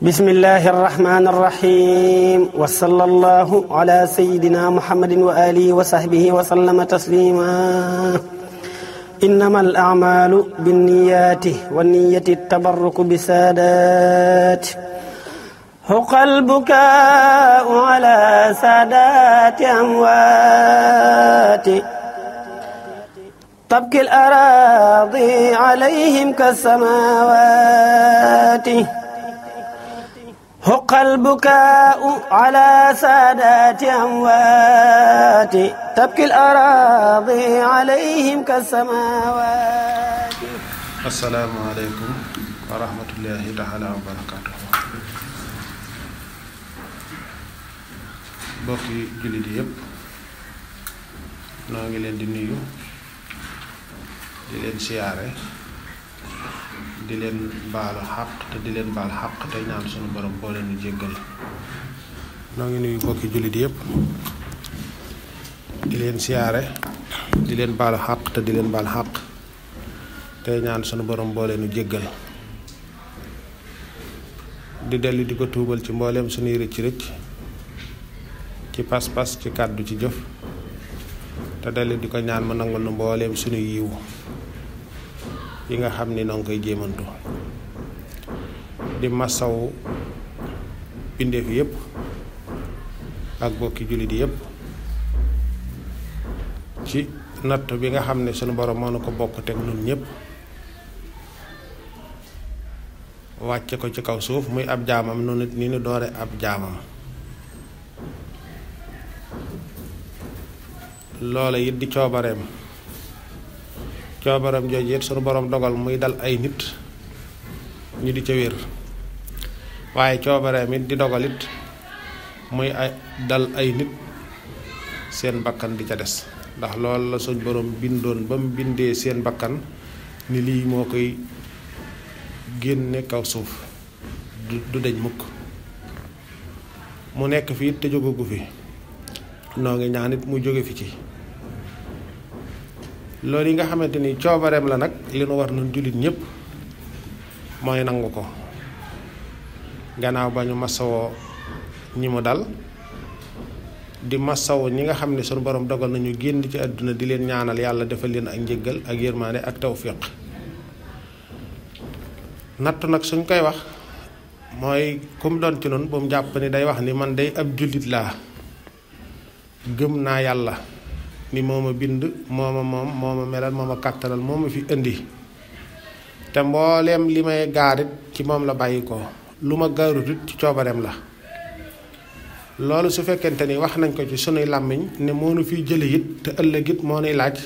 بسم الله الرحمن الرحيم وصلى الله على سيدنا محمد وآله وصحبه وسلم تسليما إنما الأعمال بالنيات والنية التبرك بسادات حق البكاء على سادات أموات تبكي الأراضي عليهم كالسماوات حق البكاء على سادات أموات تبكي الأراضي عليهم كالسماوات. السلام عليكم ورحمة الله تعالى وبركاته. bokki jullit yépp noo ngi leen di nuyu di leen siyaare di leen baalu xaq te di leen baal xaq te ñaan sunu borom boo leen jéggal. noo ngi nuyu bokki jullit yépp di leen siyaare di leen baalu xaq te di leen baal xaq te ñaan sunu borom boo leen jéggal. di dellu di ko tuubal ci mbooleem sunuy rëcc ci pas-pas ci kàddu ci jëf te dellu di ko ñaan ma nangul nu mbooleem sunuy yiw yi nga xam ni noo ngi koy jéemantu. di masaw bindeef yépp ak bokki jullit yépp ci natt bi nga xam ne sunu borom moo na ko bokk teg nun ñépp wàcce ko ci kaw suuf muy ab jaamam nu nit ni nu doore ab jaamam. loola it di coobareem jooju it sunu borom dogal muy dal ay nit ñu di ca wér waaye coobareem it di dogal it muy dal ay nit seen bakkan di ca des ndax loolu la suñ borom bindoon ba mu bindee seen bakkan ni lii moo koy génne kaw suuf du deñ mukk mu nekk fi it te jógagu fi noo ngi ñaan it mu jóge fi ci loolu yi nga xamante ni coobareem la nag li nu war nun jullit ñépp mooy nangu ko gannaaw ba ñu masawoo ñi mu dal di masawoo ñi nga xam ne sunu borom dogal nañu génn ci àdduna di leen ñaanal yàlla defal leen ak njëggal ak yërmaande ak tawfiq. nattu nag suñ koy wax mooy kum doon ci noonu ba mu jàpp ni day wax ni man day ab jullit laa gëm naa yàlla ni moo ma bind moo ma melal moo ma kàttanal moo ma fi indi te mbooleem li may gaarit ci moom la bàyyi ko lu ma gaarutut ci coobareem la. loolu su fekkente ni wax nañ ko ci sunuy làmmiñ ne moo nu fiy jële it te ëllëg it moo nuy laaj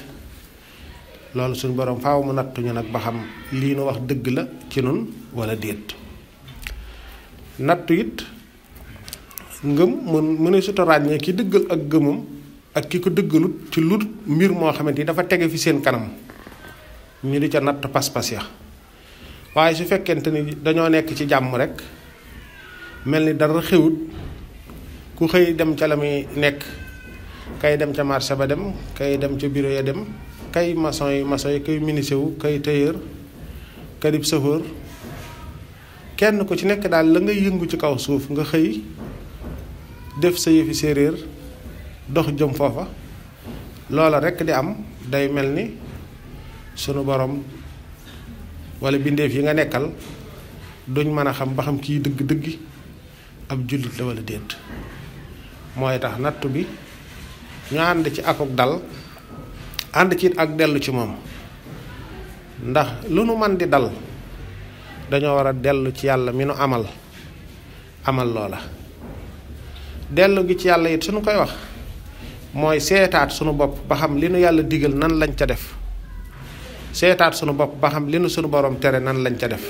loolu suñu borom faaw mu nattuñu nag ba xam lii nu wax dëgg la ci nun wala déet. nattu it ngëm mu ne suta ràññee ki dëggal ak gëmum ak ki ko dëggalut ci lu mbir moo xamante ni dafa tege fi seen kanam ñu di ca natt pas-pas ya. waaye su fekkente ni dañoo nekk ci jàmm rek mel ni dara xewut ku xëy dem ca la muy nekk kay dem ca marché ba dem kay dem ca bureau ya dem kay maçon yi kay menuisier wu kay tailleur kadib chauffeur kenn ku ci nekk daal la ngay yëngu ci kaw suuf nga xëy def sa yëfi séeréer dox jëm foofa loola rekk di am day mel ni sunu borom walla bindeef yi nga nekkal duñ mën a xam ba xam kii dëgg-dëggi ab jullit la walla déet. mooy tax nattu bi ñu ànd ci akuk dal ànd ci ak dellu ci moom ndax lu nu man di dal dañoo war a dellu ci yàlla mi nu amal loola. dellu gi ci yàlla it suñu koy wax mooy seetaat sunu bopp ba xam li nu yàlla digal nan lañ ca def seetaat sunu bopp ba xam li nu sunu borom tere nan lañ ca def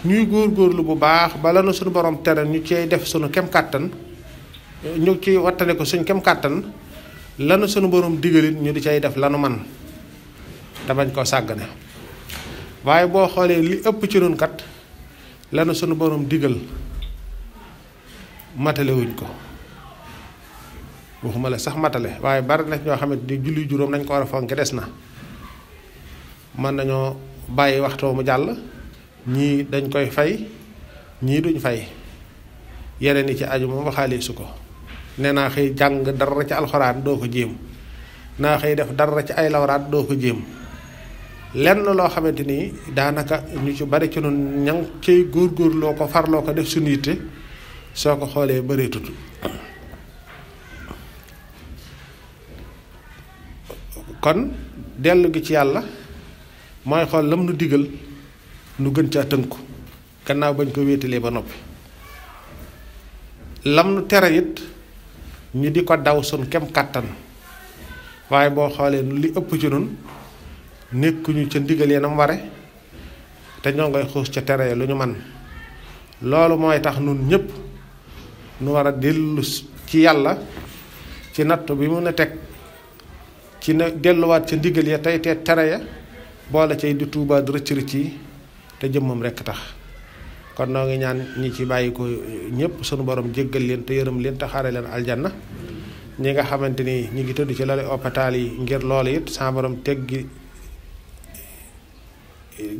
ñuy góorgóorlu bu baax bala nu sunu borom tere ñu cey def sunu kem kàttan ñu ci wattane ko suñ kem kàttan lanu sunu borom digalit ñu di cay def lanu man te bañ koo sàggane. waaye boo xoolee li ëpp ci nun kat lanu sunu borom digal matale wuñ ko waxuma la sax matale waaye bari na ñoo xamante ni julli juróom nañ ko war a fonk des na mën nañoo bàyyi waxtoo mu jàll ñii dañ koy fay ñii duñ fay yeneen yi ci aju moom waxaale su ko nee naa xëy jàng dara ci alxuraan doo ko jéem naa xëy def dara ci ay lawraat doo ko jéem lenn loo xamante ni daanaka ñu ci bari ci noonu ña ngi cay góorgóorloo ko farloo ko def suñu yitte soo ko xoolee bëreetut kon dellu gi ci yàlla mooy xool lam nu digal nu gën caa tënku gannaaw bañ ko wéetalee ba noppi lam nu tere it ñu di ko daw sun kem kàttan waaye boo xoolee li ëpp ci nun nekkuñu ca ndigal yenam ware te ñoo ngay xuus ca tere lu ñu man loolu mooy tax nun ñépp nu war a dellu ci yàlla ci natt bi mun a teg ci ne delluwaat ca ndigal ya tey te tere ya boole cay di tuubaat rëcc rëcc yi te jëmmam rekk tax kon noo ngi ñaan ñi ci bàyyi ko ñépp sunu borom jéggal leen te yërëm leen te xaare leen aljanna ñi nga xamante ni ñi ngi tëdd ci lali hôpital yi ngir loolu it sa borom teggi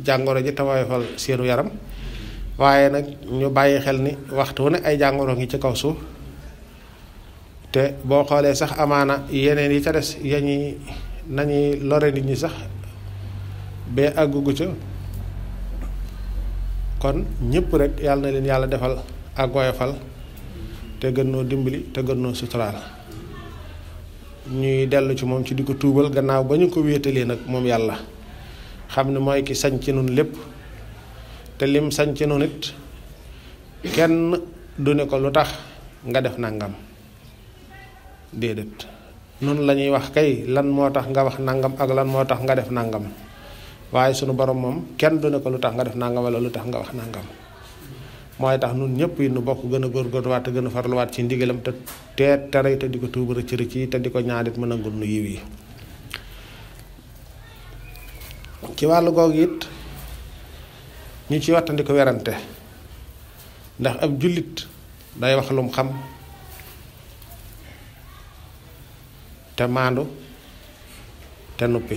jàngoro ji te woyofal seenu yaram waaye nag ñu bàyyi xel ni waxtu wu ne ay jàngoro ngi ci kaw suuf te boo xoolee sax amaana yeneen yi ca des yañuy nañuy lore nit ñi sax bee àggugu ca kon ñëpp rek yàlla na leen yàlla defal ak woyofal te gën noo dimbali te gën noo suturaal ñuy dellu ci moom ci di ko tuubal gannaaw ba ñu ko wéetalee nag moom yàlla xam ne mooy ki sañ ci nun lépp te lim sañ ci nun it kenn du ne ko lu tax nga def nangam déedéet nun la ñuy wax kay lan moo tax nga wax nangam ak lan moo tax nga def nangam waaye sunu borom moom kenn du ne ko lu tax nga def nangam wala lu tax nga wax nangam mooy tax nun ñëpp yi nu bokk gën a góorgóorluwaat te gën a farluwaat ci ndigalam te teet tere te di ko tuuba rëcc rëcc yi te di ko ñaanit mën a ngun nu yiw yi ci wàllu googu it ñu ci wattandi ko werante ndax ab jullit day wax lum xam te maandu te nuppi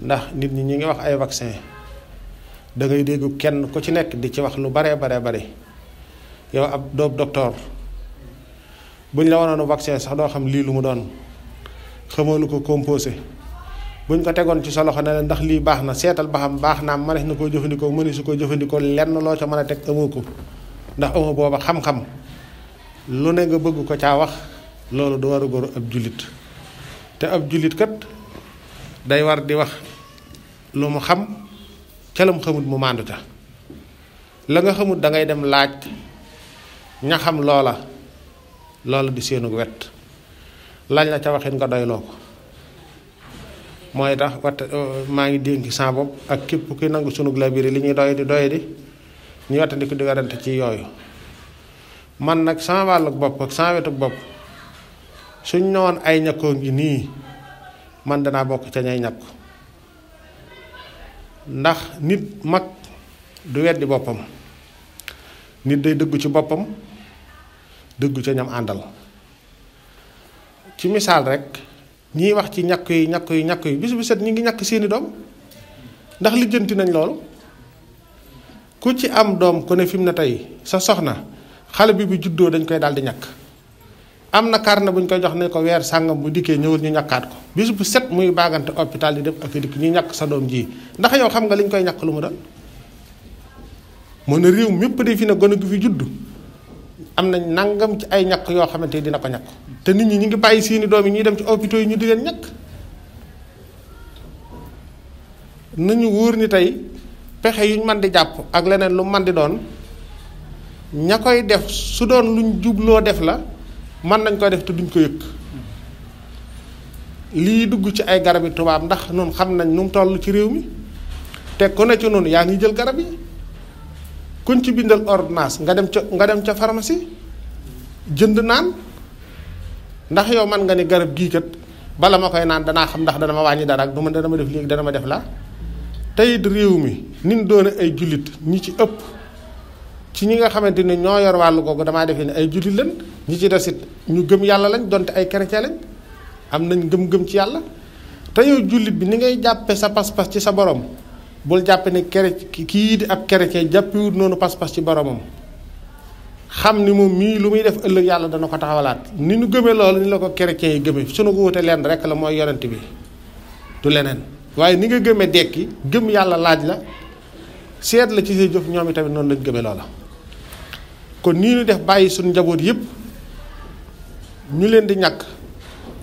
ndax nit ñi ngi wax ay vaccin da ngay dégg kenn ku ci nekk di ci wax lu bare yow ab doob docteur buñ la wanoon vaccin sax doo xam lii lu mu doon xamoo lu ko composé buñ ko tegoon ci sa loxo ne la ndax lii baax na seetal ba xam baax naa mënees na koo jëfandikoo mënees su ko jëfandikoo lenn loo ca mën a teg amoo ko ndax amoo booba xam-xam lu ne nga bëgg ko caa wax loolu du war a góor ab jullit te ab jullit kat day war di wax lu mu xam ca la mu xamut mu màndu ca la nga xamut da ngay dem laaj ña xam loola di seenu wet laaj la ca waxin nga doyloo ko mooy tax maa ngi dénki sa bopp ak képp ki nangu sunu labiré li ñuy doy di ñu wattandiku di werante ci yooyu man nag sama wàllug bopp ak sama wetug bopp suñ ñëwoon ay ñakkoo ngi nii man danaa bokk ca ñay ñakku ndax nit mag du weddi boppam nit day dëggu ci boppam dëggu ca ñam àndal ci misaal rek ñiy wax ci ñakk yi bis bu set ñi ngi ñàkk seeni doom ndax lijjanti nañ loolu ku ci am doom ku ne fi mu ne tey sa soxna xale bi juddoo dañ koy daal di ñàkk am na carnet bu ñu koy jox ne ko weer sàngam bu dikkee ñëwul ñu ñàkkaat ko bis bu set muy baagante hôpital di dem ak dikk ñu ñàkk sa doom ji ndax yow xam nga li ñu koy ñàkk lu mu doon moo ne réew mépp de fi ne gone gu fi judd am nañ nangam ci ay ñàkk yoo xamante dina ko ñàkk te nit ñi ñu ngi bàyyi seeni doom yi ñuy dem ci hôpitaux yi ñu di leen ñàkk nañu wóor ni tey pexe yuñ mën di jàpp ak leneen lu mën di doon ña koy def su doon luñ jubloo def la mën nañ koy def te duñ ko yëg lii dugg ci ay garab yi tubaab ndax nun xam nañ nu mu toll ci réew mi te ku ne ci noonu yaa ngi jël garab yi kuñ ci bindal ordonnance nga dem ca pharmacie jënd naan ndax yow man nga ni garab gii kat bala ma koy naan danaa xam ndax dana ma wàññi dara ak du ma dana ma def léegi dana ma def la tey réew mi nin doone ay jullit ñi ci ëpp ci ñi nga xamante ni ñoo yor wàllu googu damaa defee ne ay jullit lañ ñi ci desit ñu gëm yàlla lañ donte ay chrétien lañ am nañ gëm-gëm ci yàlla te yow jullit bi ni ngay jàppe sa pas-pas ci sa borom bul jàpp ne kii di ab chrétien jàppiwut noonu pas-pas ci boromam xam ni moom mii lu muy def ëllëg yàlla dana ko taxawalaat ni nu gëmee loolu ni la ko chrétien yi gëmee sunu ko wute leen rek la mooy yonent bi du leneen waaye ni nga gëmee dekki gëm yàlla laaj la seet la ci say jëf ñoom itamit noonu lañ gëmee loola. kon nii ñu def bàyyi suñu njaboot yépp ñu leen di ñàkk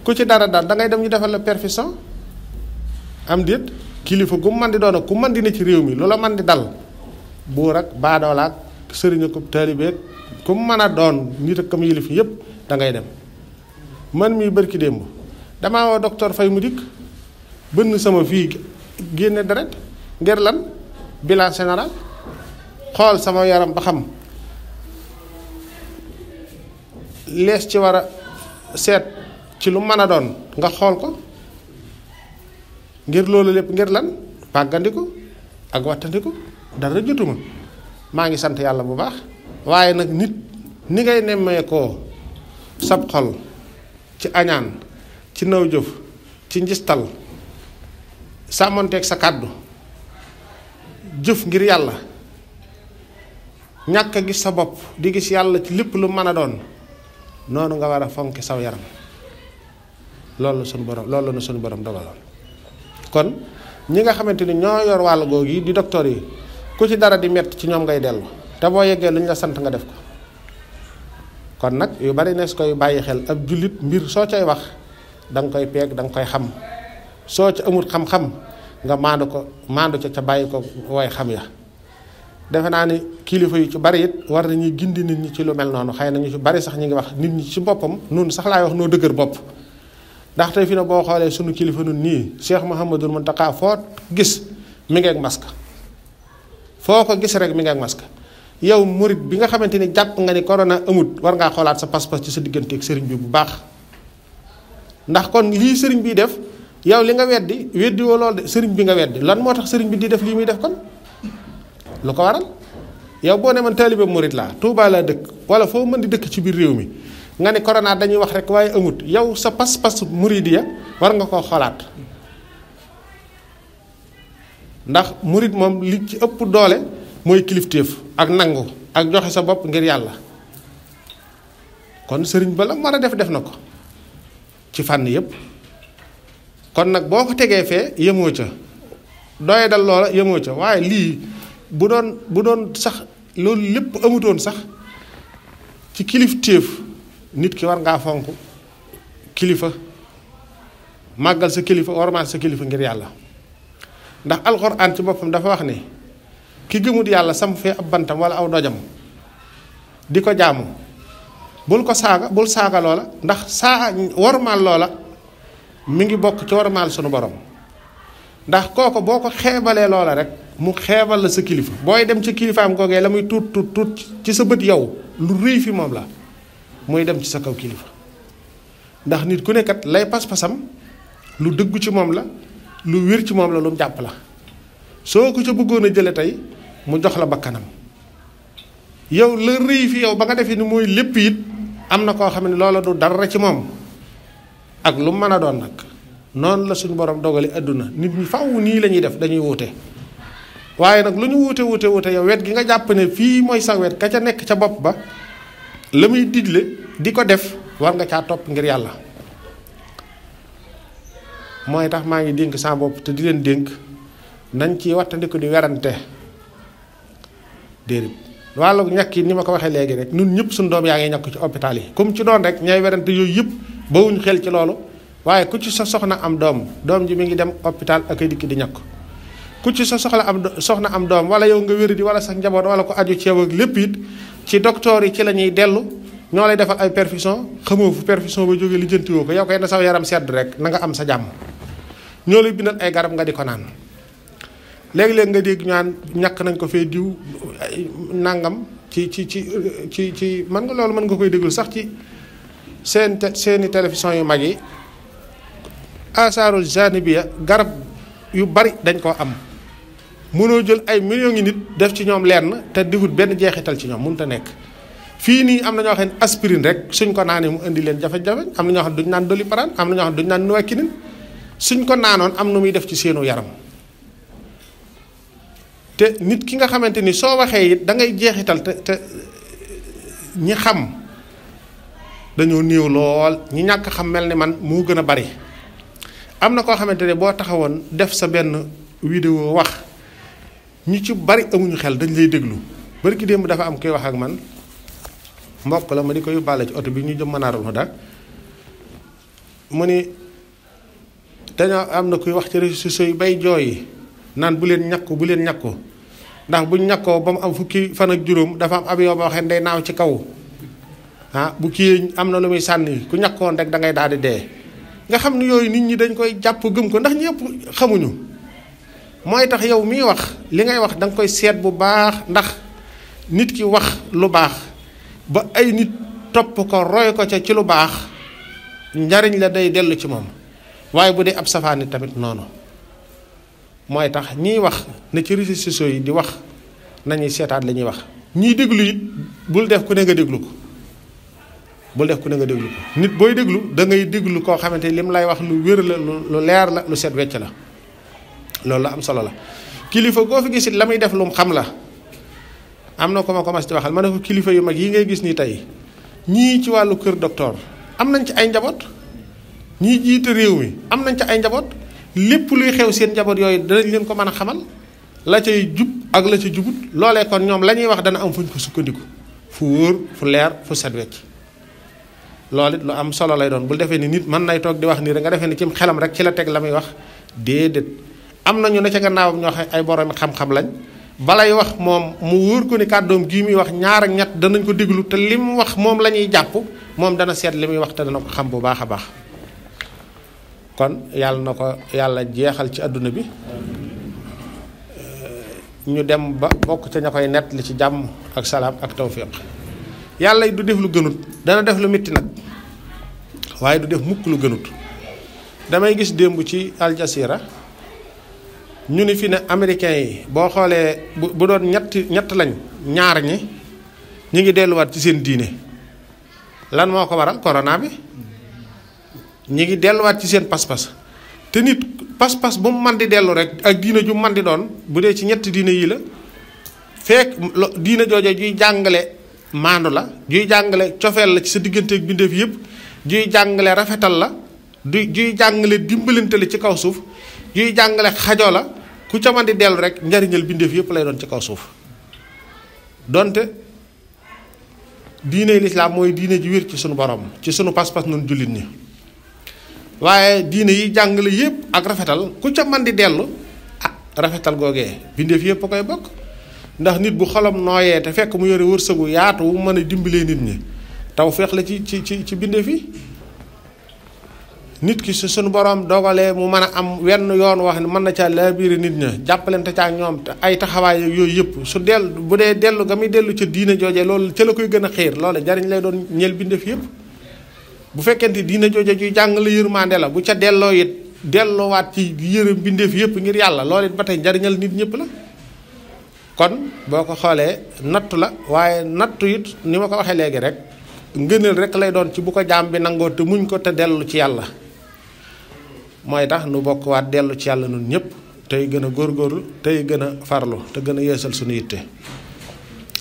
ku ci dara daal da ngay dem ñu defal la perfusion am déet kilifa gu man di doon ak ku man di ne ci réew mi loola man di dal buur ak baadoolaak sëriñ ak taalibe ku mën a doon nit ak kam yilif yépp da ngay dem. man mii bërki démb damaa woo docteur Faye mu dikk bënn sama fii génne deret ngir lan bilan général xool sama yaram ba xam lees ci war a seet ci lu mën a doon nga xool ko ngir loolu lépp ngir lan pàggandiku ak wattandiku dara jotuma maa ngi sant yàlla bu baax. waaye nag nit ni ngay nemmee koo sab xol ci añaan ci naw jëf ci njistal sàmmonteeg sa kàddu jëf ngir yàlla ñàkk a gis sa bopp di gis yàlla ci lépp lu mën a doon noonu nga war a fonki saw yaram loolu na suñu borom dogaloon. kon ñi nga xamante ni ñoo yor wàll googu yi di docteur yi ku ci dara di mett ci ñoom ngay dellu te boo yeggee lu ñu la sant nga def ko. kon nag yu bari nees koy bàyyi xel ab jullit mbir soo cay wax da nga koy peeg da nga koy xam soo ca amul xam-xam nga maandu ca bàyyi ko way xam ya. defe naa ni kilifa yu ci bari it war nañuy gindi nit ñi ci lu mel noonu xëy na ñu ci bari sax ñu ngi wax nit ñi ci boppam nun sax laay wax noo dëgër bopp. ndax tey fi ne boo xoolee sunu kilifa nun nii Cheikh Mouhamadul Mountakha foo gis mi ngi ak masque foo ko gis rek mi ngi ak masque. yow murit bi nga xamante ni jàpp nga ni corona amut war ngaa xoolaat sa pas-pas ci sa diggante ak sëriñ bi bu baax ndax kon lii sëriñ bi def yow li nga weddi woo lool de sëriñ bi nga weddi lan moo tax sëriñ bi di def lii muy def kon lu ko waral yow boo ne man taalibe murit laa Tuubaa laa dëkk wala foo mën di dëkk ci biir réew mi nga ni corona dañuy wax rek waaye amut yow sa pas-pas muridiya war nga koo xoolaat ndax murit moom li ci ëpp doole mooy kilifteef ak nangu ak joxe sa bopp ngir yàlla kon sëriñ ba la war a def na ko ci fànn yépp kon nag boo ko tegee fee yemoo ca doye dal loola yemoo ca waaye lii bu doon sax loolu lépp amutoon sax ci kilifteef nit ki war ngaa fonk kilifa màggal sa kilifa warmaal sa kilifa ngir yàlla ndax alxuraan ci boppam dafa wax ne ki gëmut yàlla sam fee ab bantam wala aw dojam di ko jaamu bul saaga loola ndax warmaal loola mi ngi bokk ci warmaal sunu borom ndax kooko boo ko xeebalee loola rek mu xeebal la sa kilifa booy dem ci kilifaam googee la muy tuut ci sa bët yow lu rëy fi moom la muy dem ci sa kaw kilifa ndax nit ku nekkat lay pas-pasam lu dëggu ci moom la lu wér ci moom la lu mu jàpp la soo ko ca bëggoon a jële tey mu jox la bakkanam yow la rëy fi yow ba nga defee ni mooy lépp it am na koo xam ne loola du dara ci moom ak lu mën a doon nag noonu la suñu borom dogali àdduna nit ñi faaw nii la ñuy def dañuy wuute waaye nag lu ñu wuute yow wet gi nga jàpp ne fii mooy sa wet ka ca nekk ca bopp ba la muy digle di ko def war nga caa topp ngir yàlla mooy tax maa ngi dénk sama bopp te di leen dénk nañ ci wattandiku di werante déedéet wàllu ñàkk yi ni ma ko waxee léegi rek ñun ñëpp suñu doom yaa ngi ñàkk ci hôpital yi comme ci doon rek ñay werante yooyu yëpp bawuñ xel ci loolu waaye ku ci sa soxna am doom ji mi ngi dem hôpital ak ay dikk di ñàkk ku ci sa soxna am doom wala yow nga wéri di wala sa njaboot wala ko aju ceew ak lépp it ci docteur yi ci la ñuy dellu ñoo lay defal ay perfusion xamoo fu perfusion ba jógee lijjantiwoo ko yow koy na sa yaram sedd rek na nga am sa jàmm ñoo lay bindal ay garab nga di ko naan léegi-léegi nga dégg ñaan ñàkk nañ ko fee diw nangam ci man nga loolu mën nga koy déglu sax ci seeni télévision yu mag yi asaarul janibiya garab yu bari dañ koo am mënoo jël ay millions ngi nit def ci ñoom lenn te diwut benn jeexital ci ñoom mënut a nekk fii nii am na ñoo xam ne aspirine rek suñ ko naanee mu indi leen jafe-jafe am na ñoo xam ne duñ naan doliprane am na ñoo xam ne duñ naan nuwakinine suñ ko naanoon am nu muy def ci seenu yaram te nit ki nga xamante ni soo waxee it da ngay jeexital te ñi xam dañoo néew lool, ñi ñàkk xam mel ni man moo gën a bari. am na koo xamante ne boo taxawoon def sa benn vidéo wax ñi ci bari amuñu xel, dañ lay déglu. bari ki démb dafa am koy wax ak man, mbokk la ma di ko yóbbaale ci oto bi ñu jëm Manarul Huda, mu ni dañoo am na kuy wax ci réseaux sociaux yi bay jooy naan bu leen ñàkku ndax buñ ñàkkoo ba mu am fukki fan ak juróom dafa am avion boo xam ne day naaw ci kaw bu kii am na lu muy sànni ku ñàkkoon rek da ngay daal di dee. nga xam ne yooyu nit ñi dañ koy jàpp gëm ko ndax ñëpp xamuñu. mooy tax yow miy wax li ngay wax da nga koy seet bu baax, ndax nit ki wax lu baax ba ay nit topp ko roy ko ca ci lu baax njariñ la day dellu ci moom, waaye bu dee ab safaani tamit noonu. mooy tax ñiy wax ne ci réseaux sociaux yi di wax nañuy seetaat la ñuy wax. ñiy déglu it bul def ku ne nga déglu ko, nit booy déglu da ngay déglu koo xamante ni lim lay wax lu wér la, lu leer la, lu set wecc la. loolu la am solo la. kilifa goo fi gisit la muy def lu mu xam la. am na ko ma commencé di waxal ma ne ko kilifa yu mag yi ngay gis nii tey ñii ci wàllu kër docteur am nañ ci ay njaboot, ñii jiite réew mi am nañ ci ay njaboot. lépp luy xew seen njaboot yooyu danañ leen ko mën a xamal, la cay jub ak la ca jubut. loolee kon ñoom la ñuy wax dana am fuñ ko sukkandiku, fu wóor, fu leer, fu set wecc. loolu it lu am solo lay doon. bul defee ni nit mën nay toog di wax nii rek nga defee ni cim xelam rek ci la teg la muy wax. déedéet, am na ñu ne ca gannaawam ñoo xam ay borom xam-xam lañ, balay wax moom mu wóor ko ni kàddoom gii muy wax ñaar ak ñett danañ ko déglu, te li mu wax moom la ñuy jàpp, moom dana seet li muy wax te dana ko xam bu baax a baax. kon yàlla na ko yàlla jeexal ci àdduna bi, ñu dem ba bokk ca ña koy nett li ci jàmm ak salaam ak tawfiq. yàlla du def lu gënut, dana def lu metti nag, waaye du def mukk lu gënut. damay gis démb ci Al Jazeera ñu ni fi ne américains yi boo xoolee bu doon ñett lañ, ñaar ñi ñu ngi delluwaat ci seen diine. lan moo ko waral? corona bi. ñi ngi delluwaat ci seen pas-pas. te nit pas-pas bu mu man di dellu rek ak diine ju man di doon, bu dee ci ñetti diine yi la, fekk diine jooje juy jàngale maandu la, juy jàngale cofeel la ci sa digganteeg bindeef yëpp, juy jàngale rafetal la, juy jàngale dimbalante la ci kaw suuf, juy jàngale xajo la, ku ca man di dellu rek njariñal bindeef yëpp lay doon ci kaw suuf. donte diine lislaam mooy diine ji wér ci sunu borom, ci sunu pas-pas nun jullit ñi, waaye diine yi jàngale yëpp ak rafetal ku ca man di dellu rafetal googee bindeef yëpp a koy bokk. ndax nit bu xolam nooyee te fekk mu yore wërsëgu yaatu wu mën a dimbalee nit ñi, taw feex la ci bindeef yi. nit ki su sunu borom dogalee mu mën a am wenn yoon wax ne mën na caa laabiire nit ña, jàppalante ca ak ñoom te ay taxawaay yooyu yëpp su bu dee dellu ga muy dellu ca diine joojee loolu ca la koy gën a xiir, loolu jariñ lay doon ñeel bindeef yëpp. bu fekkente diine jooje juy jàngale yërmande la, bu ca delloo it delloowaat ci yërëm bindeef yëpp ngir yàlla, loolu it ba tey njariñal nit ñëpp la. kon boo ko xoolee nattu la, waaye nattu it ni ma ko waxee léegi rek ngëneel rek lay doon ci bu ko jaam bi nangoo te muñ ko te dellu ci yàlla. mooy tax nu bokk waat dellu ci yàlla nun ñëpp, tey gën a góorgóorlu, tey gën a farlu, te gën a yeesal suñu yitte.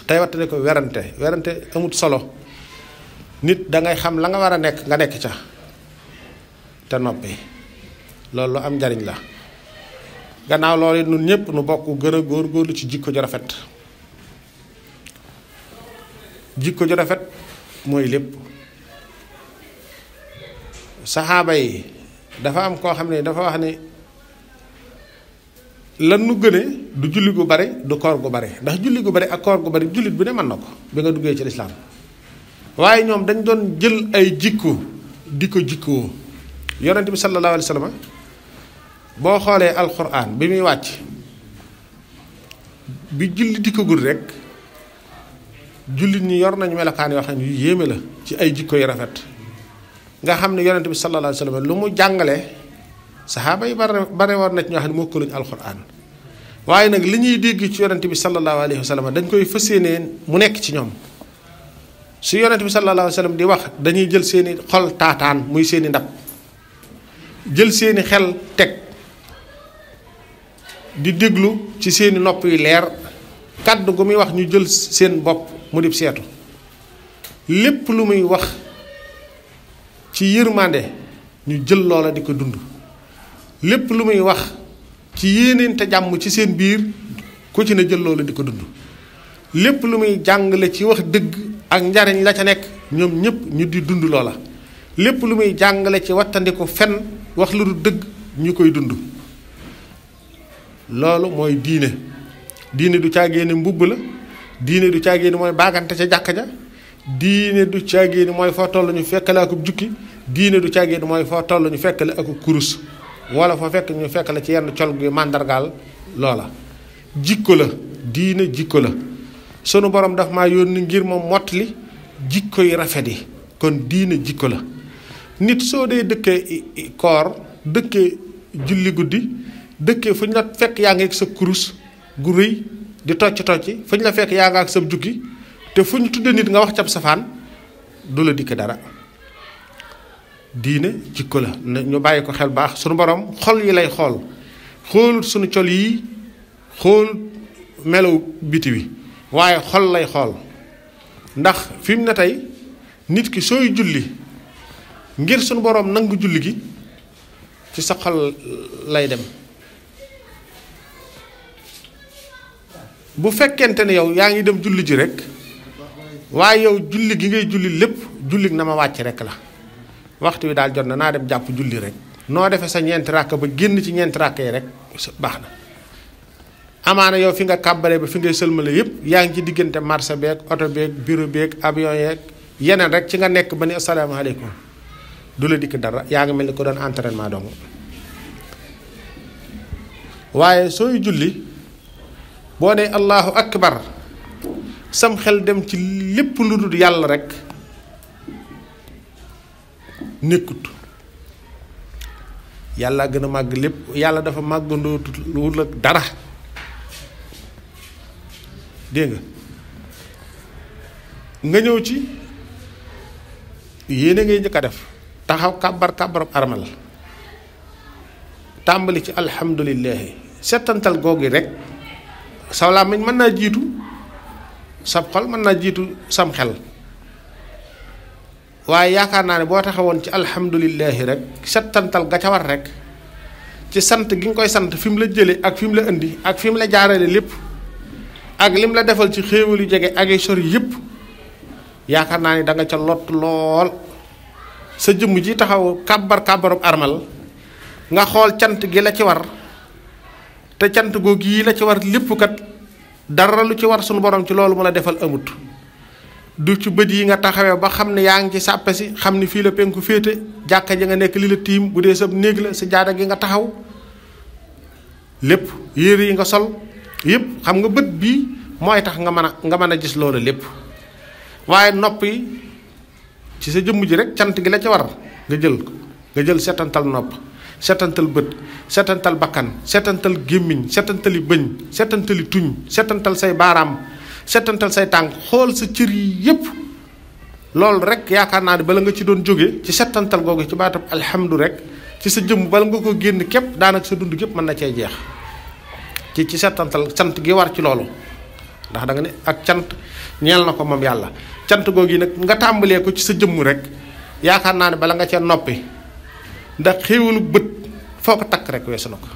tey wattane ko werante amut solo. nit da ngay xam la nga war a nekk nga nekk ca te noppi, loolu lu am njariñ la. gannaaw loolu nun ñëpp nu bokk gën a góorgóorlu ci jikko ju rafet. jikko ju rafet mooy lépp. saxaaba yi dafa am koo xam ne dafa wax ni lan nu gëne du julli gu bari du koor gu bari, ndax julli gu bari ak koor gu bari jullit bu ne mën na ko bi nga duggee ci lislaam. waaye ñoom dañ doon jël ay jikko di ko jikkoo. yonent bi sallallahu alayhi wa sallam boo xoolee alquran bi muy wàcc, bi julli di ko gul rek jullit ñi yor nañu melokaan yoo xam ne yu yéeme la ci ay jikko yu rafet. nga xam ne yonent bi sallallahu alayhi wa sallam lu mu jàngale saxaaba yi bare war na ci ñoo xam ne mokkaluñu alquran, waaye nag li ñuy dégg ci yonent bi sallallahu alayhi wa sallam dañ koy fas yéenee mu nekk ci ñoom. su yonent bi sallallahu alayhi wa sallam di wax dañuy jël seeni xol taataan muy seeni ndab, jël seeni xel teg, di déglu ci seeni nopp yu leer kàddu gu muy wax ñu jël seen bopp mu dib seetu lépp lu muy wax ci yërmande ñu jël loola di ko dund lépp lu muy wax ci yéeneente jàmm ci seen biir ku ci ne jël loola di ko dund lépp lu muy jàngale ci wax dëgg ak njariñ la ca nekk ñoom ñépp ñu di dund loola lépp lu muy jàngale ci wattandiku fen wax lu du dëgg ñu koy dund loolu mooy diine du caagéene mbubb la diine du caagéene mooy baagante ca jàkka ja diine du caagéene mooy foo toll ñu fekkale akub jukki diine du caagéene mooy foo toll ñu fekkale akub kurus wala foo fekk ñu fekk la ci yenn col gi màndargaal loola jikko la diine jikko la sunu borom daf maa yónni ngir ma mottali jikko yi rafet yi kon diine jikko la nit soo dee dëkkee koor dëkkee julli guddi dëkkee fu ñu la fekk yaa ngi ak sa kurus gu rëy di tocc fu ñu la fekk yaa nga ak sa jukki te fu ñu tudde nit nga wax cab safaan du la dikk dara diine jikko la ñu bàyyi ko xel baax sunu borom xol yi lay xool xoolut sunu col yi xool melaw biti wi waaye xol lay xool ndax fi mu ne tey nit ki sooy julli ngir sunu borom nangu julli gi ci sa xol lay dem bu fekkente ne yow yaa ngi dem julli ji rek waaye yow julli gi ngay julli lépp julli na ma wàcc rek la waxtu wi daal jot na naa dem jàpp julli rek noo defee sa ñeenti ràkk ba génn ci ñeenti ràkk yi rek baax na amaana yow fi nga kàbbaree ba fi ngay sëlmale yépp yaa ngi ci diggante marché beeg oto beeg bureau beeg avion yeeg yeneen rek ci nga nekk ba ni asalaamaaleykum du la dikk dara yaa ngi mel ni ko doon entraînement dong waaye sooy julli boo nee allahu akbar sam xel dem ci lépp lu dul yàlla rek nekkut yàlla gën a màgg lépp yàlla dafa màggandoo lu ak dara dégg nga ñëw ci yéene ngay njëkk a def taxaw kàbbarab armal tàmbali ci alhamdulillahi settantal googi rek saw làmmiñ mën naa jiitu sab xol mën naa jiitu sam xel waaye yaakaar naa ne boo taxawoon ci alhamdulillahi rek settantal ga ca war rek ci sant gi nga koy sant fi mu la jële ak fi mu la indi ak fi mu la jaarale lépp ak lim la defal ci xéewal yu jege ak ay sori yépp yaakaar naa ni da nga ca lott lool sa jëmm ji taxaw kàbbarub armal nga xool cant gi la ci war te cant googu yi la ci war lépp kat dara lu ci war sunu borom ci loolu mu la defal amut du ci bët yi nga taxawee ba xam ne yaa ngi ci sàppe si xam ni fii la penku féete jàkka ji nga nekk li la tiim bu dee sa néeg la sa jaada gi nga taxaw lépp yére yi nga sol yépp xam nga bët bii mooy tax nga mën a gis loolu lépp waaye nopp yi ci sa jëmm ji rek cant gi la ci war nga jël setantal nopp setantal bët setantal bakkan setantal gémmiñ setantali bëñ setantali tuñ setantal say baaraam setantal say tànk xool sa cër yi yépp loolu rek yaakaar naa ne bala nga ci doon jóge ci setantal googu ci baatab alhamdu rek ci sa jëmm bala nga ko génn képp daanaka sa dund gépp mën na cee jeex ci setantal cant gi war ci loolu ndax da nga ne ak cant ñeel na ko moom yàlla cant googu yi nag nga tàmbalee ko ci sa jëmm rek yaakaar naa ne bala nga cee noppi ndax xéewalu bët foo ko takk rek weesu na ko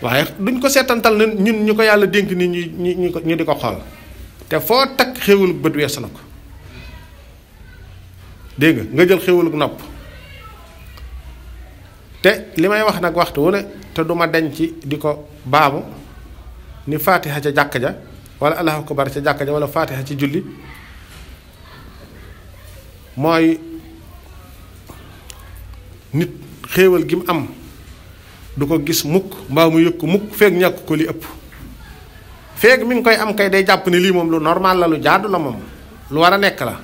waaye duñ ko seetantal ne ñun ñu ko yàlla dénk ni ñu di ko xool te foo takk xéewalu bët weesu na ko dégg nga jël xéewalu nopp te li may wax nag waxtu wu ne te duma deñ ci di ko baamu ni faatiha ca jàkka ja wala allahu akbar ca jàkka ja wala faatiha ci julli mooy nit xéewal gi mu am du ko gis mukk mbaa mu yëg ko mukk feeg ñàkk ko li ëpp feeg mi ngi koy am kay day jàpp ne lii moom lu normal la lu jaadu la moom lu war a nekk la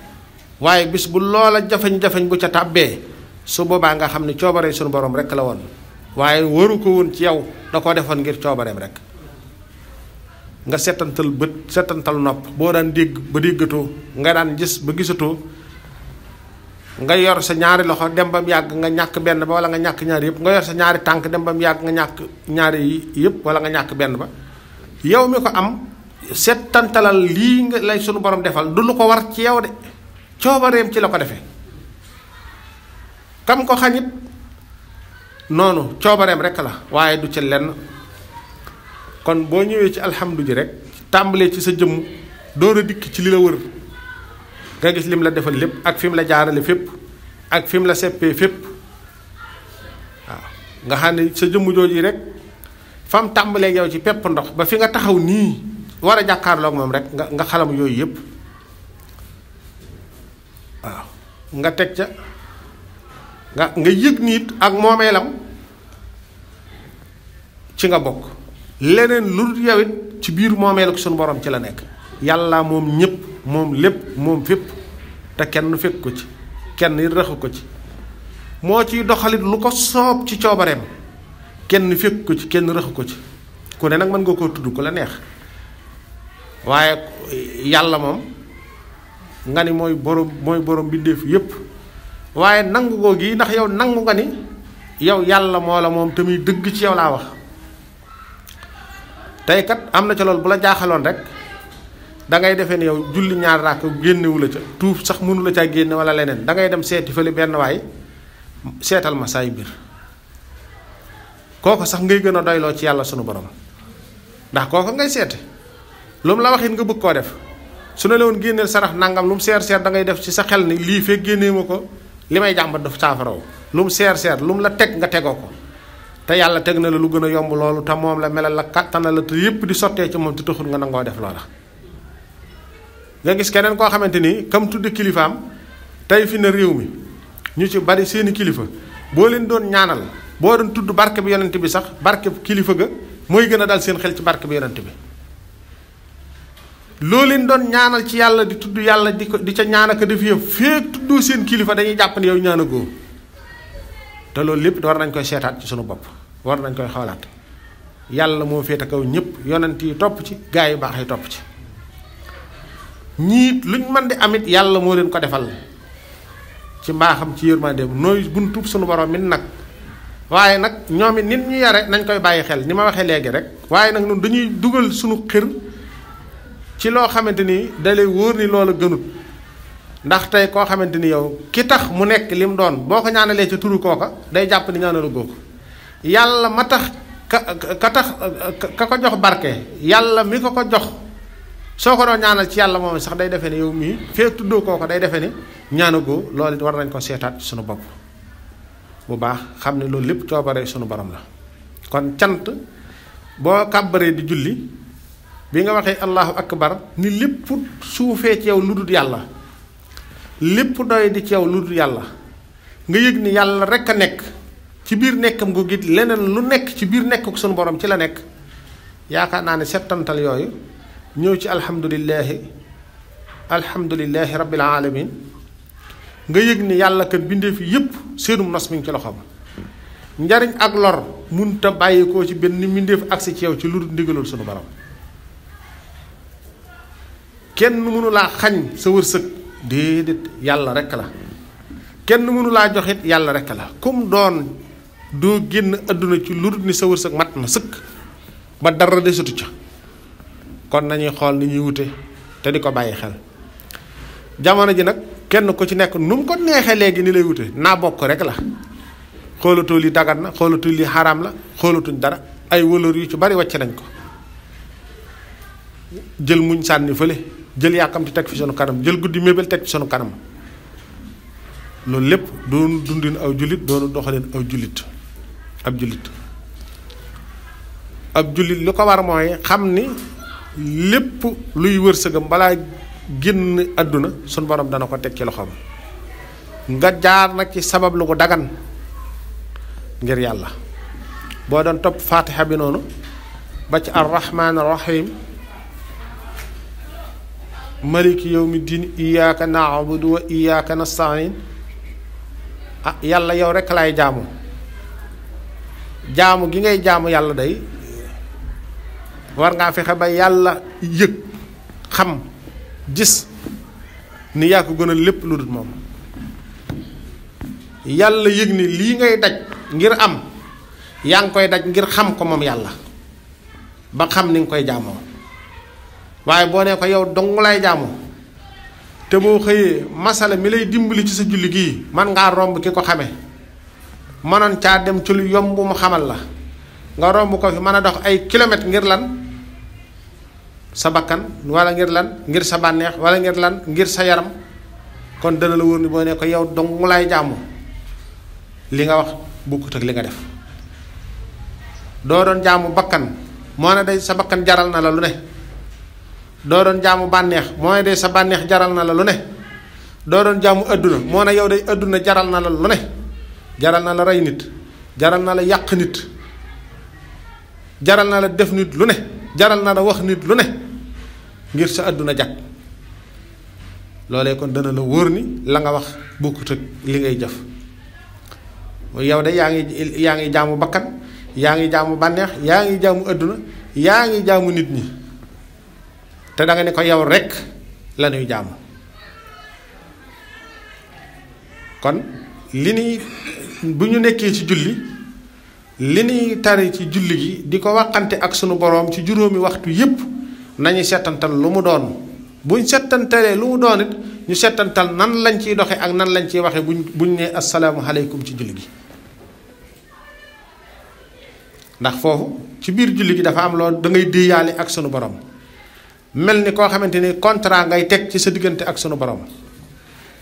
waaye bis bu loola jafañ-jafañ bu ca tàbbee su boobaa nga xam ne coobare sunu borom rek la woon waaye waru ko woon ci yow da koo defoon ngir coobareem rek nga setantal bët setantal nopp boo daan dégg ba déggatoo nga daan gis ba gisatoo nga yor sa ñaari loxo dem ba mu yàgg nga ñàkk benn ba wala nga ñàkk ñaari yëpp nga yor sa ñaari tànk dem ba mu yàgg nga ñàkk ñaari yëpp wala nga ñàkk benn ba yow mi ko am settantalal lii nga lay sunu borom defal du lu ko war ci yow de coobareem ci la ko defee kam ko xañit noonu coobareem rek la waaye du ci lenn kon boo ñëwee ci alhamdu ji rek tàmbalee ci sa jëmm door a dikk ci li la wër nga gis lim la defal lépp ak fi mu la jaarale fépp ak fi mu la seppee fépp waaw nga xam ne sa jëmm jooju rek fam tàmbalee yow ci pepp ndox ba fi nga taxaw nii war a jàkkaarloog moom rek nga xalam yooyu yépp waaw nga teg ca nga yëg nit ak moomeelam ci nga bokk leneen lu dul yow it ci biir moomeel ak sunu borom ci la nekk yàlla moom ñépp moom lépp moom fépp te kenn fekk ko ci kenn it raxu ko ci moo ciy doxalit lu ko soob ci coobareem kenn fekk ko ci kenn raxu ko ci ku ne nag mën nga koo tudd ku la neex waaye yàlla moom nga ni mooy borom bindeef yépp waaye nangu goo gi ndax yow nangu nga ni yow yàlla moo la moom te muy dëgg ci yow laa wax tey kat am na ca loolu bu la jaaxaloon rek dangay defee ne yow julli ñaar ràkk génnewu la ca tuuf sax mënu la caa génne wala leneen dangay dem seeti fële benn waay seetal ma saay mbir kooko sax ngay gën a doyloo ci yàlla sunu borom ndax kooko ngay seete lu mu la waxit nga bëgg koo def su ne la woon génneel sarax nangam lu mu seer seer da ngay def ci sa xel ni lii fekk génnee ma ko li may jàmbat daf saafaraw lu mu seer seer lu mu la teg nga tegoo ko te yàlla teg na la lu gën a yomb loolu te moom la melal la kàttana la te yépp di sottee ci moom te taxul nga nangoo def loola nga gis keneen koo xamante ni comme tudde kilifaam tey fi na réew mi ñu ci bari seeni kilifa boo leen doon ñaanal boo doon tudd barke bi yonent bi sax barke kilifa ga mooy gën a dal seen xel ci barke bi yonent bi loo leen doon ñaanal ci yàlla di tudd yàlla di ca ñaanaka def yëpp feek tuddoo seen kilifa dañuy jàpp ne yow ñaanagoo te loolu lépp war nañ koy seetaat ci sunu bopp war nañ koy xoolaat yàlla moo féete kaw ñëpp yonent yi topp ci gaa yu baax yi topp ci ñiit luñ mën di amit yàlla moo leen ko defal ci mbaaxam ci yërmandeem nooy buntub sunu borom min nag waaye nag ñoom it nit ñu yare nañ koy bàyyi xel ni ma waxee léegi rek waaye nag ñun dañuy dugal sunu xër ci loo xamante ni da lay wóor ni loola gënut ndax tey koo xamante ni yow ki tax mu nekk lim doon boo ko ñaanalee ca turu kooka day jàpp ni ñaanalu googu yàlla ma tax ka ko jox barke yàlla mi ko jox soo ko doon ñaanal ci yàlla moom sax day defee ne yow mii fee tuddoo kooka day defee ni ñaanagoo loolu it war nañ ko seetaat sunu bopp bu baax xam ne loolu lépp coobare sunu borom la kon cant boo kàbbaree di julli bi nga waxee allahu akbar ni lépp suufee ci yow lu dul yàlla lépp doy di ci yow lu dul yàlla nga yëg ni yàlla rek a nekk ci biir nekkam gu git leneen lu nekk ci biir nekk sunu borom ci la nekk yaakaar naa ne settantal yooyu ñëw ci alhamdulillahi rabbil alamin nga yëg ni yàlla kat bindee fi yépp seenum nos mi ngi ci loxoom njariñ ak lor munta bàyyikoo ci benn mbindeef agsi ci yow ci lu dul ndigalul sunu borom kenn mënu laa xañ sa wërsëg déedéet yàlla rekk la kenn mënu laa joxit yàlla rekk la comme doon doo génn àdduna ci lu dul ni sa wërsëg mat na sëkk ba dara desatu ca kon nañuy xool ni ñuy wute te di ko bàyyi xel jamono ji nag kenn ku ci nekk nu mu ko neexee léegi ni lay wute naa bokk rek la xoolatoo li dagan na xoolatoo li xaraam la xoolatuñ dara ay wëlër yu ci bari wàcc nañ ko jël muñ sànni fële jël yàkkamti teg fi sunu kanam jël guddi mébél teg fi sunu kanam loolu lépp doonu dundin aw jullit doonu doxalin aw jullit ab jullit li ko war mooy xam ni lépp luy wërsëgam balaa génn àdduna sunu borom dana ko teg ci loxoom nga jaar nag ci sabab lu ko dagan ngir yàlla boo doon topp faatiha bi noonu ba ci arrahmaan arrahim maliki yawmi diin iyyaka na'budu wa iyyaka nasta'in yàlla yow rekk laay jaamu gi ngay jaamu yàlla day war ngaa fexe ba yàlla yëg xam gis ni yaa ko gënal lépp lu dul moom yàlla yëg ni lii ngay daj ngir am yaa ngi koy daj ngir xam ko moom yàlla ba xam ni nga koy jaamoo waaye boo nee ko yow dong lay jaamoo te boo xëyee masala mi lay dimbali ci sa julli gii man ngaa romb ki ko xamee mënoon caa dem ci lu yomb mu xamal la nga romb ko fi mën a dox ay kilomètres ngir lan sa bakkan wala ngir lan ngir sa bànneex wala ngir lan ngir sa yaram kon dana la wóor ni boo ne ko yow dong lay jaamu li nga wax bokkut ak li nga def doo doon jaamu bakkan moo ne day sa bakkan jaral na la lu ne doo doon jaamu bànneex moo ne day sa bànneex jaral na la lu ne doo doon jaamu adduna moo ne yow day adduna jaral na la lu ne jaral na la rey nit jaral na la yàq nit jaral na la def nit lu ne jaral na la wax nit lu ne ngir sa adduna jag loolee kon dana la wóor ni la nga wax bokkut ak li ngay jëf yow de yaa ngi jaamu bakkan yaa ngi jaamu bànneex yaa ngi jaamu adduna yaa ngi jaamu nit ñi te da nga ne ko yow rekk la ñuy jaamu kon li ni bu ñu nekkee ci julli li ñuy tari ci julli gi di ko waxante ak sunu boroom ci juróomi waxtu yépp nañu settantal lu mu doon buñ settantalee lu mu doon it ñu settantal nan lañ ciy doxe ak nan lañ ciy waxe buñ ne assalaamu aleykum ci julli gi ndax foofu ci biir julli gi dafa am loolu da ngay déeyaale ak sunu boroom mel ni koo xamante ni contrat ngay teg ci sa diggante ak sunu boroom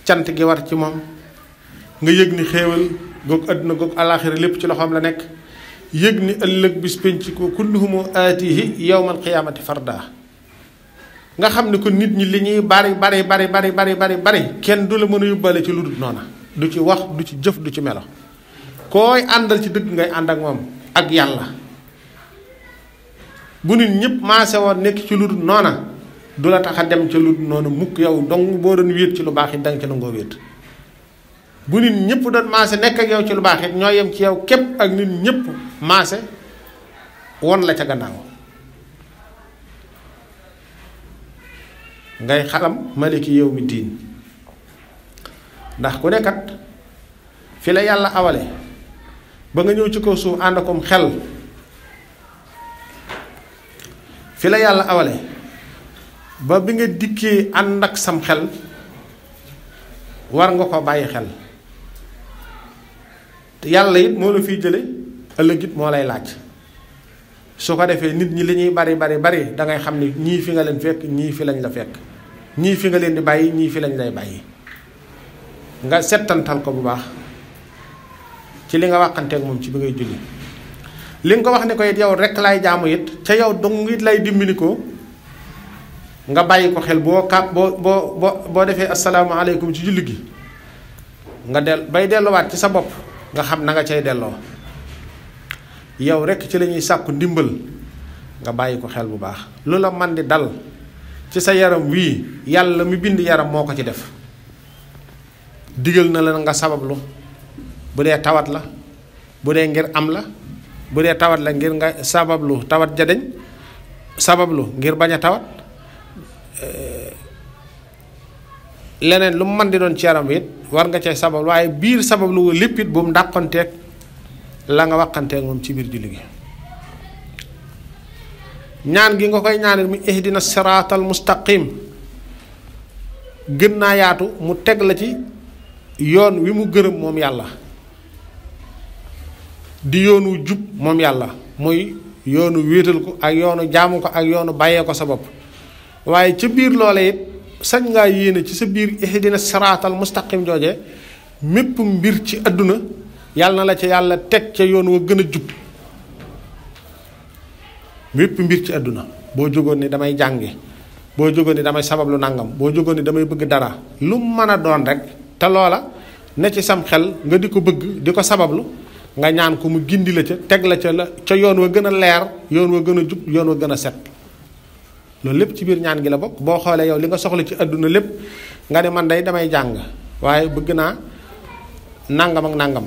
cant gi war ci moom nga yëg ni xéewal goog àdduna goog alaaxira lépp ci loxoom la nekk yëg ni ëllëg bis penc ko kulluhumu aatihi yawmal qiyaamati farda nga xam ne ko nit ñi li ñuy bari kenn du la mën a yóbbaale ci lu dul noona du ci wax du ci jëf du ci melo koy àndal ci dëgg ngay ànd ak moom ak yàlla bu nit ñëpp maase woon nekk ci lu dul noona du la tax a dem ci lu dul noona mukk yow dong boo doon wéet ci lu baax it danga ci nangoo wéet bu nit ñëpp doon maase nekk ak yow ci lu baax it ñoo yem ci yow képp ak nit ñëpp maase won la ca gannaaw ngay xalam maliki yow mi diin ndax ku nekkat fi la yàlla awale ba nga ñëw ci kaw suuf ànd akom xel fi la yàlla awale ba bi nga dikkee ànd ak sam xel war nga ko bàyyi xel yàlla it moo la fiy jële ëllëg it moo lay laaj su ko defee nit ñi li ñuy bari dangay xam ni ñii fi nga leen fekk ñii fi lañ la fekk ñii fi nga leen di bàyyi ñii fi lañ lay bàyyi nga settantal ko bu baax ci li nga waxanteeg moom ci bi ngay julli li nga ko wax ne ko it yow rekk lay jaamu it ca yow dong it lay dimbali ko nga bàyyi ko xel boo defee asalaamaaleykum ci julli gi nga bay delluwaat ci sa bopp nga xam na nga cay delloo yow rekk ci la ñuy sàkku ndimbal nga bàyyi ko xel bu baax lu la man di dal ci sa yaram wii yàlla mi bind yaram moo ko ci def digal na la nga sabablu bu dee tawat la bu dee ngir am la bu dee tawat la ngir nga sabablu tawat jadeñ sabablu ngir bañ a tawat leneen lu mu mën di doon ci yaram it war nga cay sabablu waaye biir sabablu lépp it bu mu dàqonteeg la nga waxanteeg moom ci biir julli gi ñaan gi nga koy ñaanal mu ihdina siraatal mustaqim gën naa yaatu mu teg la ci yoon wi mu gërëm moom yàlla di yoonu jub moom yàlla muy yoonu wéetal ko ak yoonu jaamu ko ak yoonu bàyyee ko sa bopp waaye ca biir loole it sañ ngaa yéene ci sa biir ihdina siraatal mustaqim jooje mépp mbir ci àdduna yàlla na la ca yàlla teg ca yoon wa gën a jub mépp mbir ci àdduna boo jógoon ni damay jàngi boo jógoon ni damay sabablu nangam boo jógoon ni damay bëgg dara lu mën a doon rek te loola ne ci sam xel nga di ko bëgg di ko sabablu nga ñaan ko mu gindi la ca teg la ca yoon wa gën a leer yoon wa gën a jub yoon wa gën a set loolu lépp ci biir ñaan gi la bokk boo xoolee yow li nga soxla ci àdduna lépp nga ne man day damay jàng waaye bëgg naa nangam ak nangam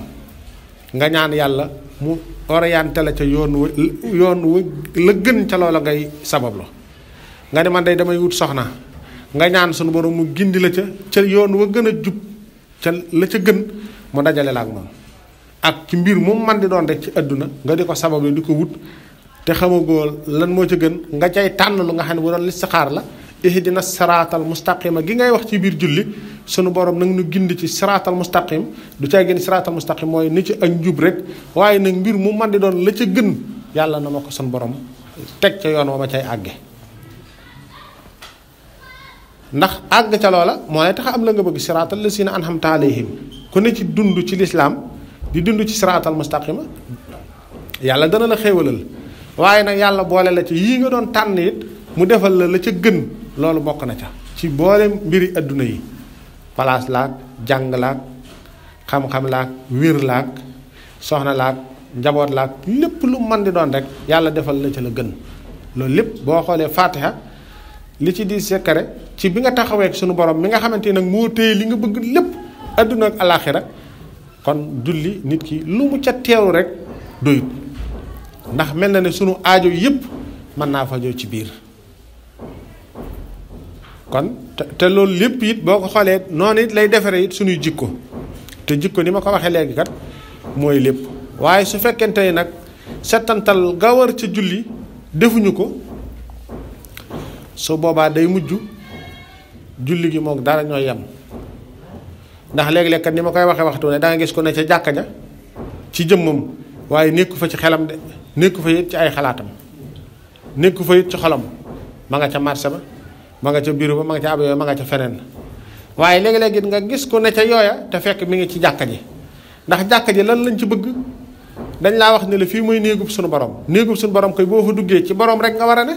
nga ñaan yàlla mu orienté la ca yoon wa la gën ca loola ngay sabablu nga ne man day damay wut soxna nga ñaan sunu borom mu gindi la ca yoon wa gën a jub ca la ca gën mu dajale la ak moom. ak ci mbir mu man di doon rek ci àdduna nga di ko sabablu di ko wut te xamagoo lan moo ci gën nga cay tànn lu nga xam ne bu doon listixaar la ihdina siraatal mustaqima gi ngay wax ci biir julli sunu borom nag nu gindi ci siraatal mustaqim du cay gën siraatal mustaqim mooy ni ci ak njub rek waaye nag mbir mu man di doon la ca gën yàlla na ma ko sunu borom teg ca yoon wa ma cay àgge ndax àgg ca loola moo lay tax am la nga bëgg siraatal lazina an'amta alayhim ku ne ci dund ci lislaam di dund ci siraatal mustaqima yàlla dana la xéewalal waaye nag yàlla boole la ci yii nga doon tànn it mu defal la ca gën loolu bokk na ca ci boole mbiri adduna yi place laak jàng laak xam-xam laak wér laak soxna laak njaboot laak lépp lu man di doon rek yàlla defal la ca la gën loolu lépp boo xoolee Fatiha li ci di sekkare ci bi nga taxawee ak sunu borom mi nga xamante nag moo téye li nga bëgg lépp adduna ak alaaxira kon julli nit ki lu mu ca teewlu rek doyut ndax mel na ne sunu aajo yépp mën naa fajoo ci biir kon te loolu lépp it boo ko xoolee noonu it lay defare it sunuy jikko te jikko ni ma ko waxee léegi kat mooy lépp waaye su fekkente ni nag settantal ga war ca julli defuñu ko su boobaa day mujj julli gi moom dara ñooy yem ndax léeg-léeg kat ni ma koy waxee waxtu ne da nga gis ko ne ca jàkka ja ci jëmmam waaye nekku fa ci xelam de nekku fa it ci ay xalaatam nekku fa it ci xolam ma nga ca marché ba ma nga ca bureau ba ma nga ca ab yooya ma nga ca feneen waaye léeg-léeg it nga gis ko ne ca yooya te fekk mi ngi ci jàkka ji ndax jàkka ji lan lañ ci bëgg dañ laa wax ne la fii mooy néegub suñu borom néegub suñu borom koy boo fa duggee ci borom rek nga war a ne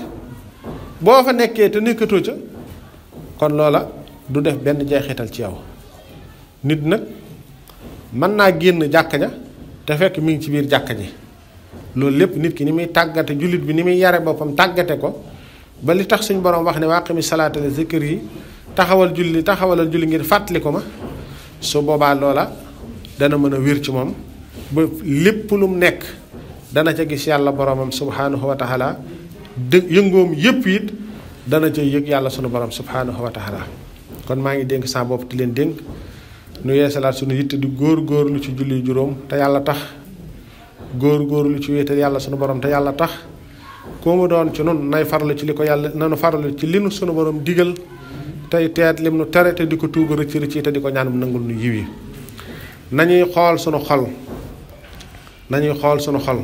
boo fa nekkee te nekkatoo ca kon loola du def benn jeexital ci yow nit nag mën naa génn jàkka ja te fekk mi ngi ci biir jàkka ji loolu lépp nit ki ni muy tàggate jullit bi ni muy yare boppam tàggate ko ba li tax suñu borom wax ne waaqimi salaata li zikri taxawalal julli ngir fàttali ko ma su boobaa loola dana mën a wér ci moom ba lépp lu mu nekk dana ca gis yàlla boromam subhaanahu wa taala yëngoom yépp it dana ca yëg yàlla sunu borom subhaanahu wa taala kon maa ngi dénk sa bopp di leen dénk nu yeesalaat sunu yitte di góor-góorlu ci julli juróom te yàlla tax góor-góorlu ci wéetal yàlla sunu borom te yàlla tax koo mu doon ci nun nay farlu ci li ko yàlla nanu farlu ci li nu sunu borom digal tey teet lim nu tere te di ko tuuba rëcc rëcc te di ko ñaan mu nangul nu yiw yi nañuy xool sunu xol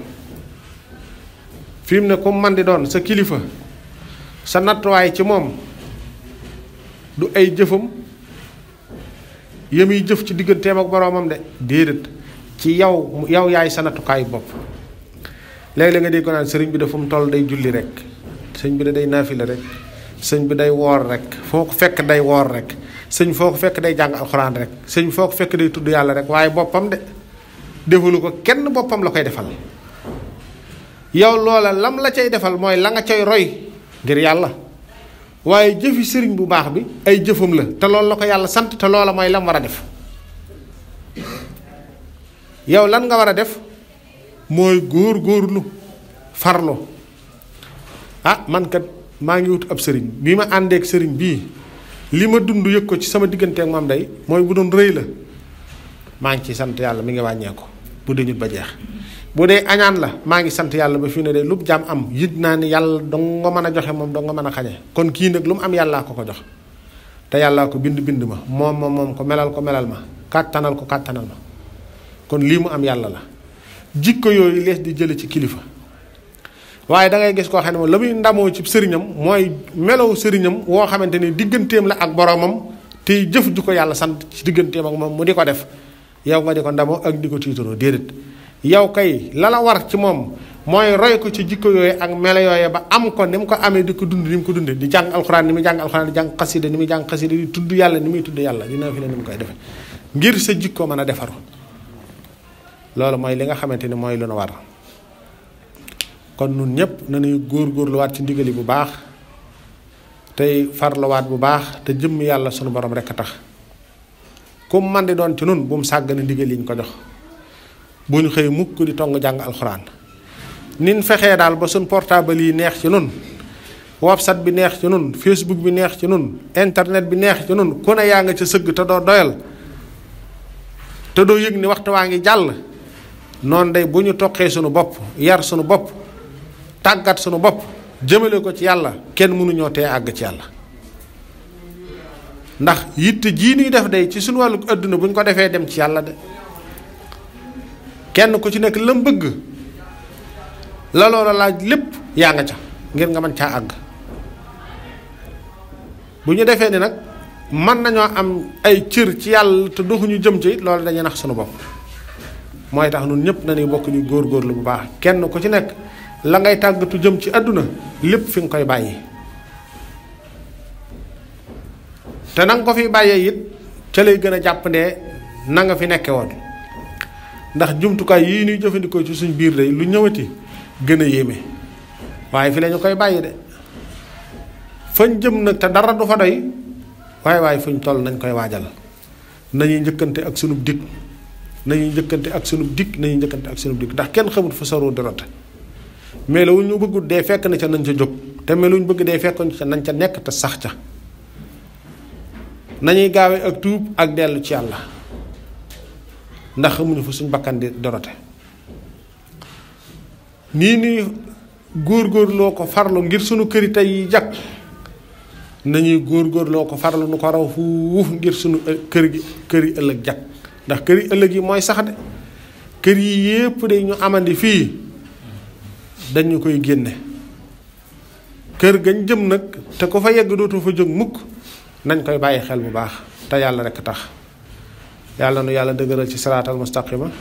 fi mu ne ku man di doon sa kilifa sa nattuwaay ci moom du ay jëfam yemi jëf ci digganteem ak boroomam de déedéet ci yow yaay sa nattukaayu bopp léeg-léeg nga dégg ko naan sëriñ bi de fu mu toll day julli rek sëñ bi de day naafila rek sëñ bi day woor rek foo ko fekk day woor rek sëñ foo ko fekk day jàng alxuraan rek sëñ foo ko fekk day tudd yàlla rek waaye boppam de defalu ko kenn boppam la koy defal yow loola lam la cay defal mooy la nga cay roy ngir yàlla waaye jëfi sëriñ bu baax bi ay jëfam la te loolu la ko yàlla sant te loola mooy lam war a def yow lan nga war a def mooy góor-góorlu farlu man kat maa ngi wut ab sëriñ bi ma àndeek sëriñ bii li ma dund yëg ko ci sama digganteek moom day mooy bu doon rëy la maa ngi ciy sant yàlla mi ngi wàññeeku bu dee ñut ba jeex bu dee añaan la maa ngi sant yàlla ba fii ne de lu jaam am yëg naa ni yàlla dong nga mën a joxe moom dong nga mën a xañe kon kii nag lu mu am yàllaa ko jox te yàllaa ko bind ma moom ko melal ma kàttanal ma kon lii mu am yàlla la jikko yooyu lees di jële ci kilifa waaye da ngay gis koo xam ne moom la muy ndamoo ci sëriñam mooy melow sëriñam woo xamante ni digganteem la ak boromam tey jëf ju ko yàlla sant ci digganteem ak moom mu di ko def yow nga di ko ndamoo ak di ko tiitaroo déedéet yow kay la la war ci moom mooy roy ko ci jikko yooyu ak melo yooyu ba am ko ni mu ko amee di ko dund ni mu ko dundee di jàng alxuraan ni muy jàng alxuraan di jàng xasida ni muy jàng xasida di tudd yàlla ni muy tudd yàlla dina fi ne ni mu koy defe ngir sa jikko mën a defaru loolu mooy li nga xamante ni mooy lu nu war kon nun ñëpp nañuy góor-góorluwaat ci ndigali bu baax tey farluwaat bu baax te jëmm yàlla sunu borom rekk a tax ku man di doon ci nun bu mu sàggane ndigal yi ñu ko jox bu ñu xëy mukk di tong jàng alxuraan nin fexee daal ba suñ portable yi neex ci nun whatsapp bi neex ci nun facebook bi neex ci nun internet bi neex ci nun ku ne yaa nga ca sëgg te doo doyal te doo yëg ni waxtu waa ngi jàll noonu day bu ñu toqee sunu bopp yar sunu bopp tàggat sunu bopp jëmale ko ci yàlla kenn mënuñoo tee àgg ci yàlla. ndax yitte jii ñuy def day ci sunu wàllu adduna bu ñu ko defee dem ci yàlla de kenn ku ci nekk lam bëgg la loola laaj lépp yaa nga ca ngir nga mën caa àgg. bu ñu defee ni nag mën nañoo am ay cër ci yàlla te doxuñu jëm ci loolu dañuy nax sunu bopp. mooy tax ñun ñëpp dañuy bokk ñu góorgóorlu bu baax kenn ku ci nekk la ngay tàggatu jëm ci àdduna lépp fi nga koy bàyyi. te na nga ko fi bàyyee it ca lay gën a jàppandee na nga fi nekke woon ndax jumtukaay yii ñuy jëfandikoo ci suñ biir day lu ñëwati gën a yéeme waaye fi la ñu koy bàyyi de fañ jëm nag te dara du fa doy waaye fuñ toll nañ koy waajal nañuy njëkkante ak sunub dig nañuy njëkkante ak sunub dig ndax kenn xamul fa saroo di rote mais la wu ñu bëggut dee fekk na ca nañ ca jóg te mais lu ñu bëgg dee fekk na ca nañ ca nekk te sax ca nañuy gaawee ak tuub ak dellu ci yàlla ndax xamuñu fa suñ bakkan di dorote nii nuy góorgóorloo ko farlu ngir sunu këri tey yi jag nañuy góorgóorloo ko farlu nu ko raw fuuf ngir sunu kër yi ëllëg jag ndax kër yi ëllëg yi mooy sax de kër yi yépp de ñu amandi fii dañu koy génne kër gañ jëm nag te ko fa yegg dootu fa jóg mukk nañ koy bàyyi xel bu baax te yàlla rekk tax yàlla nu yàlla dëgëral ci siraatal mustaqima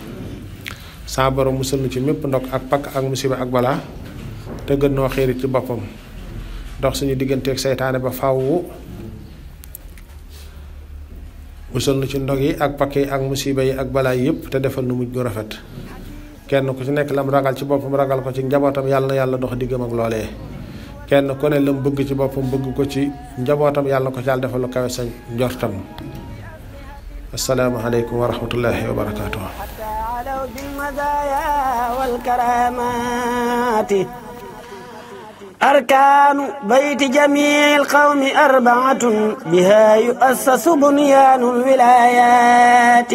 saa borom musal nu ci mépp ndok ak pakk ak musiba ak balaa te gën noo xéerit ci boppam dox suñu digganteeg seytaane ba fàwwu musal nu ci ndog yi ak pakk yi ak musiba yi ak balaa yi yépp te defal nu mujj gu rafet kenn ku ci nekk lam ragal ci boppam ragal ko ci njabootam yàlla na yàlla dox diggam ak loolee kenn ku ne lam bëgg ci boppam bëgg ko ci njabootam yàlla na ko ci yàlla defal lu kawe sa njortam assalaamu aleykum wa rahmatullahi wa barakaatuh أركان بيت جميع القوم أربعة بها يؤسس بنيان الولايات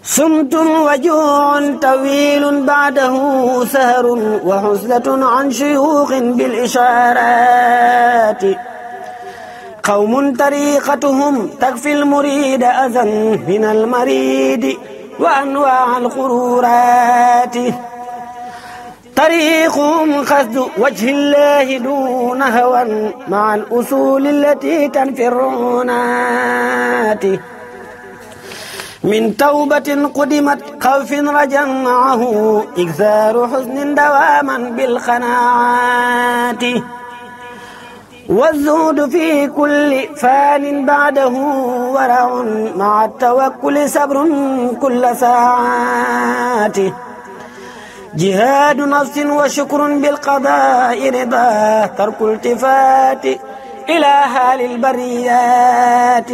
صمت وجوع طويل بعده سهر وحزلة عن شيوخ بالإشارات قوم طريقتهم تكفي المريد أذى من المريد وأنواع الخرورات طريقهم قصد وجه الله دون هوى مع الأصول التي تنفي الرعونات من توبة قدمت خوف رجا معه إكثار حزن دواما بالقناعات والزهد في كل فان بعده ورع مع التوكل صبر كل ساعات جهاد نفس وشكر بالقضاء رضا ترك التفات إلى حال البريات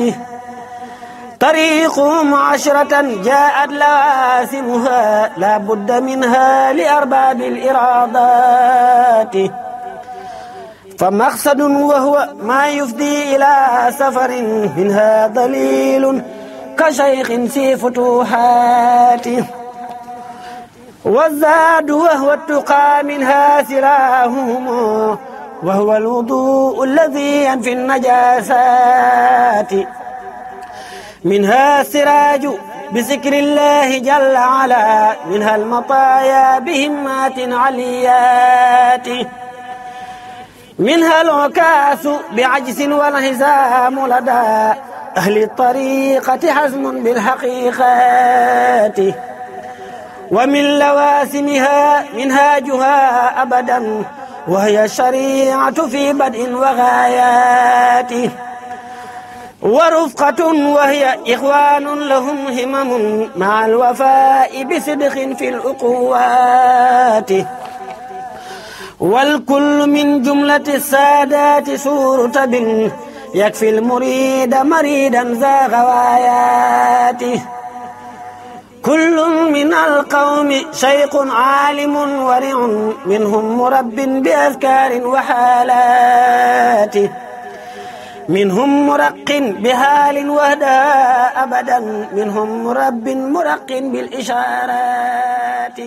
طريقهم عشرة جاءت لواسمها لا بد منها لأرباب الإرادات فمقصد وهو ما يفضي إلى سفر منها ضليل كشيخ في فتوحاته والزاد وهو التقى منها سراهم وهو الوضوء الذي ينفي النجاسات منها السراج بذكر الله جل وعلا منها المطايا بهمات عليات منها العكاس بعجز والانهزام لدى أهل الطريقة حزم بالحقيقات ومن لواسمها منهاجها أبدا وهي الشريعة في بدء وغايات ورفقة وهي إخوان لهم همم مع الوفاء بصدق في الأقوات والكل من جملة السادات سورة بن يكفي المريد مريدا ذا غواياته كل من القوم شيخ عالم ورع منهم مرب بأذكار وحالات منهم مرق بحال وهدى أبدا منهم مرب مرق بالإشارات